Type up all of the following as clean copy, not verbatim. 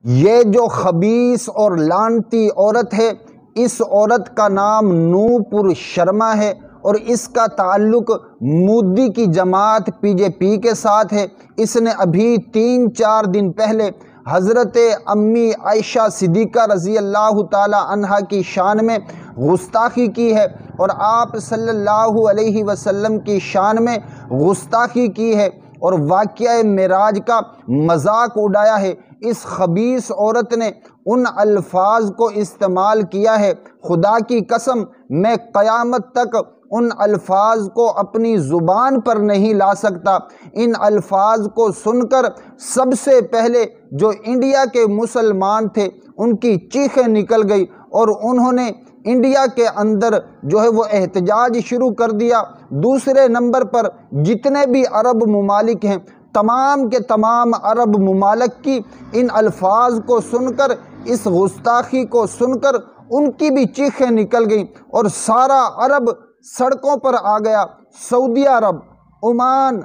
یہ جو خبیث اور لعنتی عورت ہے، اس عورت کا نام نوپر شرما ہے اور اس کا تعلق مودی کی جماعت پی جے پی کے ساتھ ہے۔ اس نے ابھی 3-4 دن پہلے حضرت امی عائشہ صدیقہ رضی اللہ تعالی عنہا کی شان میں گستاخی کی ہے اور آپ صلی اللہ علیہ وسلم کی شان میں گستاخی کی ہے اور واقعہ معراج کا مذاق اڑایا ہے۔ اس خبیث عورت نے ان الفاظ کو استعمال کیا ہے، خدا کی قسم میں قیامت تک ان الفاظ کو اپنی زبان پر نہیں لا سکتا۔ ان الفاظ کو سن کر سب سے پہلے جو انڈیا کے مسلمان تھے ان کی چیخیں نکل گئی اور انہوں نے انڈیا کے اندر جو ہے وہ احتجاج شروع کر دیا۔ دوسرے نمبر پر جتنے بھی عرب ممالک ہیں، تمام کے تمام عرب ممالک کی ان الفاظ کو سن کر، اس گستاخی کو سن کر ان کی بھی چیخیں نکل گئیں اور سارا عرب سڑکوں پر آ گیا۔ سعودی عرب، عمان،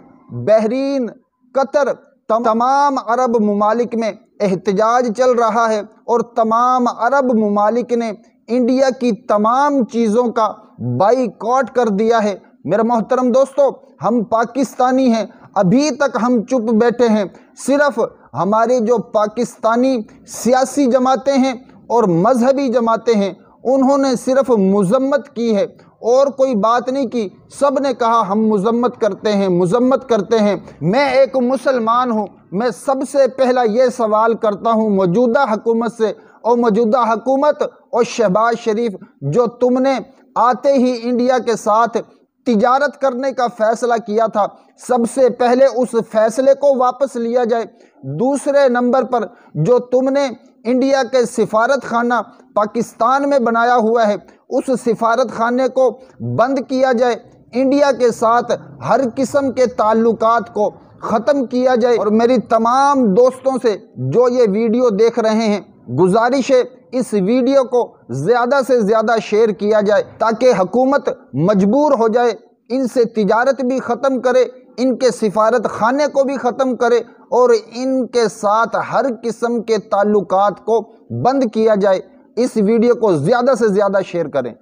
بحرین، قطر، تمام عرب ممالک میں احتجاج چل رہا ہے اور تمام عرب ممالک نے انڈیا کی تمام چیزوں کا بائیکاٹ کر دیا ہے۔ میرے محترم دوستو، ہم پاکستانی ہیں، ابھی تک ہم چپ بیٹھے ہیں۔ صرف ہماری جو پاکستانی سیاسی جماعتیں ہیں اور مذہبی جماعتیں ہیں، انہوں نے صرف مذمت کی ہے اور کوئی بات نہیں کی۔ سب نے کہا ہم مذمت کرتے ہیں، مذمت کرتے ہیں۔ میں ایک مسلمان ہوں، میں سب سے پہلا یہ سوال کرتا ہوں موجودہ حکومت سے، اور موجودہ حکومت اور شہباز شریف، جو تم نے آتے ہی انڈیا کے ساتھ تجارت کرنے کا فیصلہ کیا تھا، سب سے پہلے اس فیصلے کو واپس لیا جائے۔ دوسرے نمبر پر جو تم نے انڈیا کے سفارت خانہ پاکستان میں بنایا ہوا ہے، اس سفارت خانے کو بند کیا جائے، انڈیا کے ساتھ ہر قسم کے تعلقات کو ختم کیا جائے۔ اور میری تمام دوستوں سے جو یہ ویڈیو دیکھ رہے ہیں، گزارش ہے اس ویڈیو کو زیادہ سے زیادہ شیئر کیا جائے تاکہ حکومت مجبور ہو جائے، ان سے تجارت بھی ختم کرے، ان کے سفارت خانے کو بھی ختم کرے اور ان کے ساتھ ہر قسم کے تعلقات کو بند کیا جائے۔ اس ویڈیو کو زیادہ سے زیادہ شیئر کریں۔